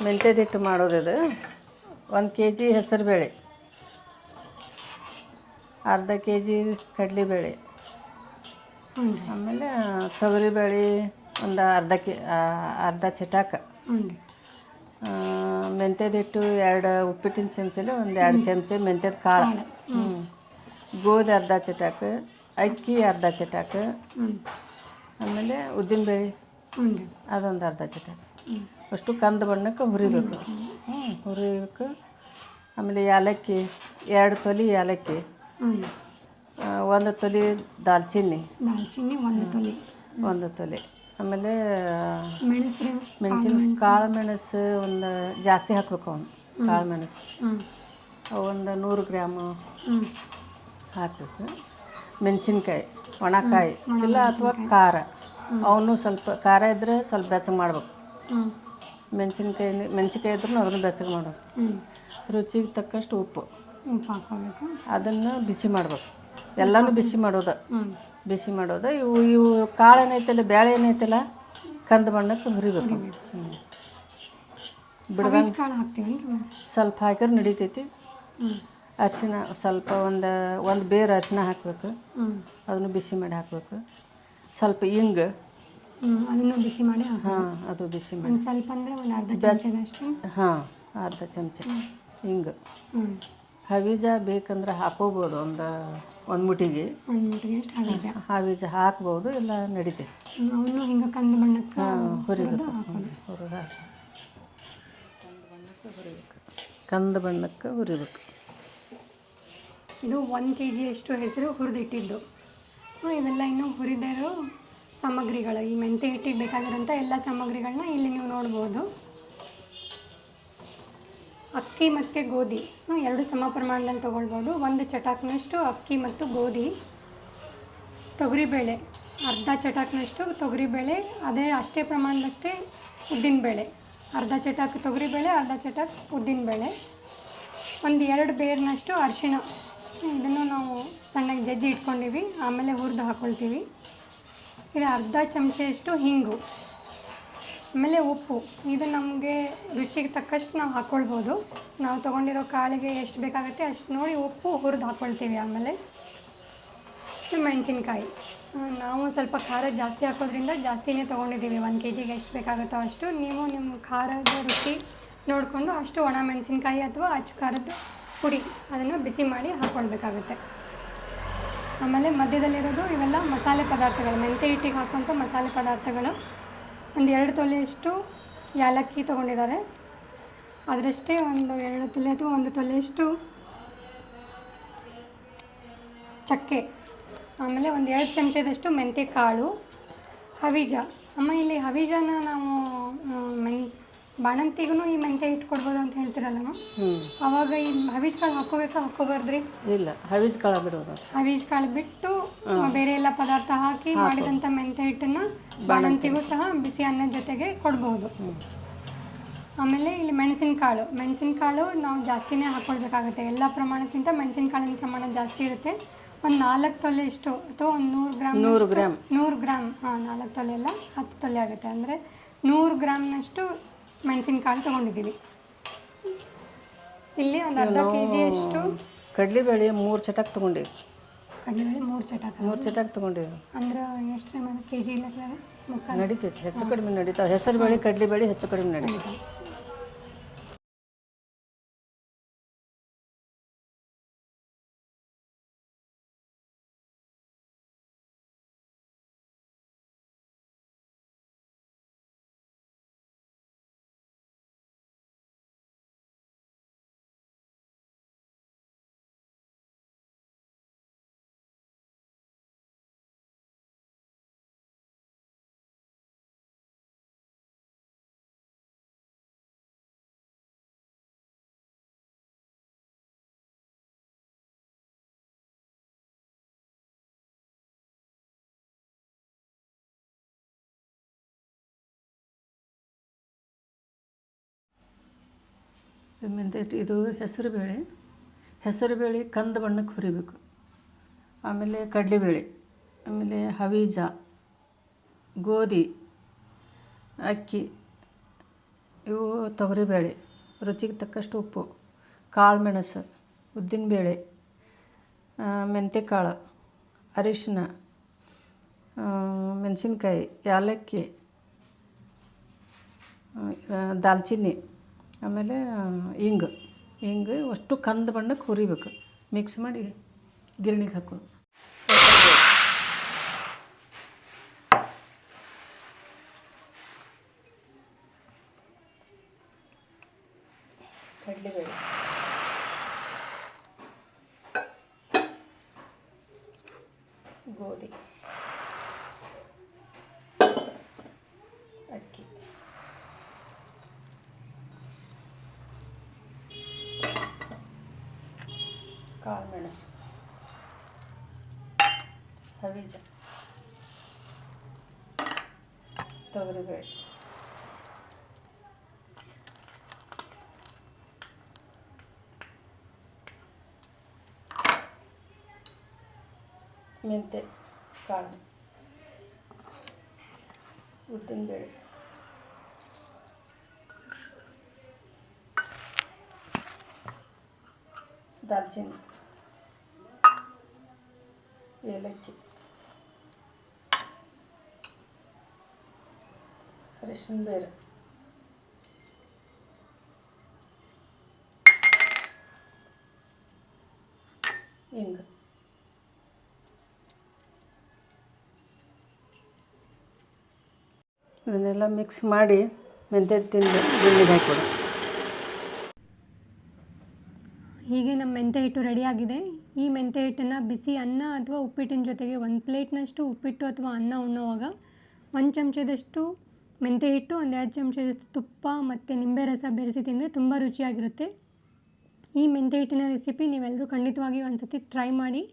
ಮೆಂತ್ಯದ ಹಿಟ್ಟು ಮಾಡೋದಿದು 1 K G ಹೆಸರುಬೇಳೆ, ಅರ್ಧ ಕೆ ಜಿ ಕಡಲೆಬೇಳೆ, ಆಮೇಲೆ ತೊಗರಿಬೇಳೆ ಒಂದು ಅರ್ಧ ಚಟಾಕ, ಮೆಂತ್ಯದ ಹಿಟ್ಟು 2 ಉಪ್ಪಿಟ್ಟಿನ ಚಮಚಲ್ಲಿ ಒಂದು 2 ಚಮಚ ಮೆಂತ್ಯದ ಕಾಳು, ಗೋಧಿ ಅರ್ಧ ಚಟಾಕ, ಅಕ್ಕಿ ಅರ್ಧ ಚಟಾಕ, ಆಮೇಲೆ ಉದ್ದಿನಬೇಳೆ ಅದೊಂದು ಅರ್ಧ ಚಟಾಕ, ಅಷ್ಟು ಕಂದು ಬಣ್ಣಕ್ಕೆ ಹುರಿಬೇಕು. ಹುರಿಬೇಕು. ಆಮೇಲೆ ಏಲಕ್ಕಿ 2 ತೊಲೆ ಏಲಕ್ಕಿ, 1 ತೊಲೆ ದಾಲ್ಚಿನ್ನಿ, 1 ತೊಲೆ, ಆಮೇಲೆ ಕಾಳು ಮೆಣಸು ಒಂದು ಜಾಸ್ತಿ ಹಾಕ್ಬೇಕು. ಅವನು ಕಾಳು ಮೆಣಸು ಒಂದು 100 ಗ್ರಾಮು ಹಾಕಬೇಕು. ಮೆಣಸಿನ್ಕಾಯಿ, ಒಣಕಾಯಿ ಇಲ್ಲ ಅಥವಾ ಖಾರ, ಅವನು ಸ್ವಲ್ಪ ಖಾರ ಇದ್ದರೆ ಸ್ವಲ್ಪ ಬೆಚ್ಚಗೆ ಮಾಡ್ಬೇಕು. ಮೆಣಸಿನ್ಕಾಯಿ ಇದ್ರೂ ಅದನ್ನು ಬೆಚ್ಚಗೆ ಮಾಡ್ಬೇಕು. ರುಚಿಗೆ ತಕ್ಕಷ್ಟು ಉಪ್ಪು ಹಾಕೋಬೇಕು. ಅದನ್ನು ಬಿಸಿ ಮಾಡ್ಬೇಕು. ಎಲ್ಲನೂ ಬಿಸಿ ಮಾಡೋದು. ಇವು ಕಾಳು ಏನೈತಲ್ಲ, ಬೇಳೆ ಏನೈತಲ್ಲ, ಕಂದು ಬಣ್ಣಕ್ಕೆ ಹುರಿಬೇಕು. ಬಿಡದಂಗೆ ಹಾಕ್ತೀವಿ, ಸ್ವಲ್ಪ ಹಾಕಿದ್ರೆ ನಡಿತೈತಿ. ಅರಿಶಿನ ಸ್ವಲ್ಪ ಒಂದು ಬೇರು ಅರಿಶಿನ ಹಾಕಬೇಕು, ಅದನ್ನು ಬಿಸಿ ಮಾಡಿ ಹಾಕಬೇಕು. ಸ್ವಲ್ಪ ಹಿಂಗೆ ಅದನ್ನು ಬಿಸಿ ಮಾಡಿ ಅದು ಬಿಸಿ ಮಾಡಿ ಸ್ವಲ್ಪ ಅಂದರೆ ಒಂದು ಅರ್ಧ ಚಮಚದಷ್ಟು, ಅರ್ಧ ಚಮಚ ಹಿಂಗೆ. ಹವೀಜ ಬೇಕಂದ್ರೆ ಹಾಕೋಬೋದು, ಒಂದು ಮುಟ್ಟಿಗೆ ಹವೀಜ ಹಾಕ್ಬೋದು, ಇಲ್ಲ ನಡಿತೈತಿ. ಅವನು ಹಿಂಗೆ ಕಂದು ಬಣ್ಣಕ್ಕೆ ಕಂದು ಬಣ್ಣಕ್ಕೆ ಹುರಿಬೇಕು. ಇದು 1 ಕೆ ಜಿಯಷ್ಟು ಹೆಸರು ಹುರಿದಿಟ್ಟಿದ್ದು. ಇವೆಲ್ಲ ಇನ್ನೂ ಹುರಿದಿರೋ ಸಾಮಗ್ರಿಗಳು. ಈ ಮೆಂತ್ಯ ಹಿಟ್ಟಿಗೆ ಬೇಕಾಗಿರೋಂಥ ಎಲ್ಲ ಸಾಮಗ್ರಿಗಳನ್ನ ಇಲ್ಲಿ ನೀವು ನೋಡ್ಬೋದು. ಅಕ್ಕಿ ಮತ್ತು ಗೋಧಿ 2 ಸಮ ಪ್ರಮಾಣದಲ್ಲಿ ತೊಗೊಳ್ಬೋದು. 1 ಚಟಾಕ್ನಷ್ಟು ಅಕ್ಕಿ ಮತ್ತು ಗೋಧಿ. ತೊಗರಿಬೇಳೆ ಅರ್ಧ ಚಟಾಕ್ನಷ್ಟು ತೊಗರಿಬೇಳೆ, ಅಷ್ಟೇ ಪ್ರಮಾಣದಷ್ಟೇ ಉದ್ದಿನಬೇಳೆ. ಅರ್ಧ ಚಟಾಕ್ ತೊಗರಿಬೇಳೆ, ಅರ್ಧ ಚಟಾಕ್ ಉದ್ದಿನಬೇಳೆ. 2 ಬೇರಿನಷ್ಟು ಅರಿಶಿಣ, ಇದನ್ನು ನಾವು ಸಣ್ಣಗೆ ಜಜ್ಜಿ ಇಟ್ಕೊಂಡಿವಿ, ಆಮೇಲೆ ಹುರಿದು ಹಾಕ್ಕೊಳ್ತೀವಿ. ಇದು ಅರ್ಧ ಚಮಚೆಯಷ್ಟು ಹಿಂಗು, ಆಮೇಲೆ ಉಪ್ಪು. ಇದು ನಮಗೆ ರುಚಿಗೆ ತಕ್ಕಷ್ಟು ನಾವು ಹಾಕ್ಕೊಳ್ಬೋದು. ನಾವು ತೊಗೊಂಡಿರೋ ಕಾಳಿಗೆ ಎಷ್ಟು ಬೇಕಾಗುತ್ತೆ ಅಷ್ಟು ನೋಡಿ ಉಪ್ಪು ಹುರಿದು ಹಾಕ್ಕೊಳ್ತೀವಿ. ಆಮೇಲೆ ಮೆಣಸಿನ್ಕಾಯಿ, ನಾವು ಸ್ವಲ್ಪ ಖಾರ ಜಾಸ್ತಿ ಹಾಕೋದ್ರಿಂದ ಜಾಸ್ತಿನೇ ತೊಗೊಂಡಿದ್ದೀವಿ. 1 ಕೆ ಜಿಗೆ ಎಷ್ಟು ಬೇಕಾಗುತ್ತೋ ಅಷ್ಟು. ನೀವು ನಿಮ್ಮ ಖಾರದ ರುಚಿ ನೋಡಿಕೊಂಡು ಅಷ್ಟು ಒಣ ಮೆಣಸಿನ್ಕಾಯಿ ಅಥವಾ ಅಚ್ಚ ಖಾರದ ಪುಡಿ ಅದನ್ನು ಬಿಸಿ ಮಾಡಿ ಹಾಕ್ಕೊಳ್ಬೇಕಾಗುತ್ತೆ. ಆಮೇಲೆ ಮಧ್ಯದಲ್ಲಿರೋದು ಇವೆಲ್ಲ ಮಸಾಲೆ ಪದಾರ್ಥಗಳು, ಮೆಂತ್ಯ ಹಿಟ್ಟಿಗೆ ಹಾಕುವಂಥ ಮಸಾಲೆ ಪದಾರ್ಥಗಳು. 2 ತೊಲೆಯಷ್ಟು ಏಲಕ್ಕಿ ತೊಗೊಂಡಿದ್ದಾರೆ, ಅದರಷ್ಟೇ 2 ತೊಲೆ ಅಥವಾ 1 ತೊಲೆಯಷ್ಟು ಚಕ್ಕೆ, ಆಮೇಲೆ 2 ಚಮಚದಷ್ಟು ಮೆಂತ್ಯ ಕಾಳು, ಹವೀಜ. ಇಲ್ಲಿ ಹವೀಜನ ನಾವು ಬಾಣಂತಿಗೂ ಈ ಮೆಂತ್ಯ ಹಿಟ್ಟು ಕೊಡ್ಬೋದು ಅಂತ ಹೇಳ್ತಿರಲ್ಲ, ಅವಾಗ ಈ ಹವೀಜ್ ಕಾಳು ಹಾಕೋಬಾರ್ದ್ರಿ? ಇಲ್ಲ, ಹವೀಜ್ ಕಾಳು ಬಿಡೋದು. ಹವೀಜ್ ಕಾಳು ಬಿಟ್ಟು ಬೇರೆ ಎಲ್ಲ ಪದಾರ್ಥ ಹಾಕಿ ಮಾಡಿದಂಥ ಮೆಂತ್ಯ ಹಿಟ್ಟನ್ನು ಬಾಣಂತಿಗೂ ಸಹ ಬಿಸಿ ಅನ್ನದ ಜೊತೆಗೆ ಕೊಡ್ಬೋದು. ಆಮೇಲೆ ಇಲ್ಲಿ ಮೆಣಸಿನಕಾಳು ನಾವು ಜಾಸ್ತಿನೇ ಹಾಕ್ಕೊಳ್ಬೇಕಾಗುತ್ತೆ. ಎಲ್ಲ ಪ್ರಮಾಣಕ್ಕಿಂತ ಮೆಣಸಿನಕಾಳಿನ ಪ್ರಮಾಣ ಜಾಸ್ತಿ ಇರುತ್ತೆ. 4 ತೊಲೆಯಷ್ಟು ಅಥವಾ 100 ಗ್ರಾಮ್ 4 ತೊಲೆ ಎಲ್ಲ 10 ತೊಲೆ ಆಗುತ್ತೆ. ಅಂದರೆ 100 ಗ್ರಾಮ್ನಷ್ಟು ಮೆಣಸಿನಕಾಳು ತೊಗೊಂಡಿದ್ದೀವಿ. ಇಲ್ಲಿ ಒಂದು ಅರ್ಧ ಕೆ ಜಿಯಷ್ಟು ಕಡಲೆಬೇಳೆ 3 ಚಟಾಕ್ ತೊಗೊಂಡಿವಿ. ಕಡಲೆಬೇಳೆ 3 ಚಟಾಕ್ ತೊಗೊಂಡಿವಿ. ಅಂದ್ರೆ ಎಷ್ಟು ಪ್ರಮಾಣ ಕೆ ಜಿ ಇಲ್ಲ ನಡೀತೈತೆ, ಹೆಚ್ಚು ಕಡಿಮೆ ನಡೀತಾವೆ. ಹೆಸರುಬೇಳೆ ಕಡಲೆಬೇಳೆ ಹೆಚ್ಚು ಕಡಿಮೆ ನಡೀತದೆ. ಇದು ಹೆಸರುಬೇಳೆ ಕಂದು ಬಣ್ಣಕ್ಕೆ ಹುರಿಬೇಕು. ಆಮೇಲೆ ಕಡಲೆಬೇಳೆ, ಆಮೇಲೆ ಹವೀಜ, ಗೋಧಿ, ಅಕ್ಕಿ ಇವು ತೊಗರಿಬೇಳೆ, ರುಚಿಗೆ ತಕ್ಕಷ್ಟು ಉಪ್ಪು, ಕಾಳು ಮೆಣಸು, ಉದ್ದಿನಬೇಳೆ, ಮೆಂತ್ಯಕಾಳು, ಅರಿಶಿನ, ಮೆಣಸಿನ್ಕಾಯಿ, ಏಲಕ್ಕಿ, ದಾಲ್ಚಿನ್ನಿ, ಆಮೇಲೆ ಹಿಂಗೆ ಅಷ್ಟು ಕಂದು ಬಣ್ಣಕ್ಕೆ ಹುರಿಬೇಕು. ಮಿಕ್ಸ್ ಮಾಡಿ ಗಿರಣಿಗೆ ಹಾಕೋದು. ಕಡಲೆಬೇಳೆ, ಗೋಧಿ, ಅಕ್ಕಿ, ಕಾಳು ಮೆಣಸು, ಹವೀಜ, ತೊಗರಿಬೇಳೆ, ಮೆಂತ್ಯ ಕಾಳು, ಉದ್ದಿನಬೇಳೆ, ದಾಲ್ಚಿನ್ನಿ, ಏಲಕ್ಕಿ, ಅರಿಶಿನ ಬೇರೆ, ಹಿಂಗೆ. ಇದನ್ನೆಲ್ಲ ಮಿಕ್ಸ್ ಮಾಡಿ ಮೆಂತ್ಯ ತಿಂದು ಗಿರಣಿಗೆ ಹಾಕ್ಬಿಡು. ಹೀಗೆ ನಮ್ಮ ಮೆಂತ್ಯ ಹಿಟ್ಟು ರೆಡಿಯಾಗಿದೆ. ಈ ಮೆಂತ್ಯ ಹಿಟ್ಟನ್ನು ಬಿಸಿ ಅನ್ನ ಅಥವಾ ಉಪ್ಪಿಟ್ಟಿನ ಜೊತೆಗೆ 1 ಪ್ಲೇಟ್ನಷ್ಟು ಉಪ್ಪಿಟ್ಟು ಅಥವಾ ಅನ್ನ ಉಣ್ಣುವಾಗ 1 ಚಮಚದಷ್ಟು ಮೆಂತ್ಯ ಹಿಟ್ಟು, 1-2 ಚಮಚದಷ್ಟು ತುಪ್ಪ ಮತ್ತು ನಿಂಬೆ ರಸ ಬೆರೆಸಿ ತಿಂದರೆ ತುಂಬ ರುಚಿಯಾಗಿರುತ್ತೆ. ಈ ಮೆಂತ್ಯ ಹಿಟ್ಟಿನ ರೆಸಿಪಿ ನೀವೆಲ್ಲರೂ ಖಂಡಿತವಾಗಿಯೂ ಒಂದು ಸತಿ ಟ್ರೈ ಮಾಡಿ.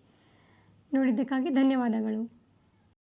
ನೋಡಿದ್ದಕ್ಕಾಗಿ ಧನ್ಯವಾದಗಳು.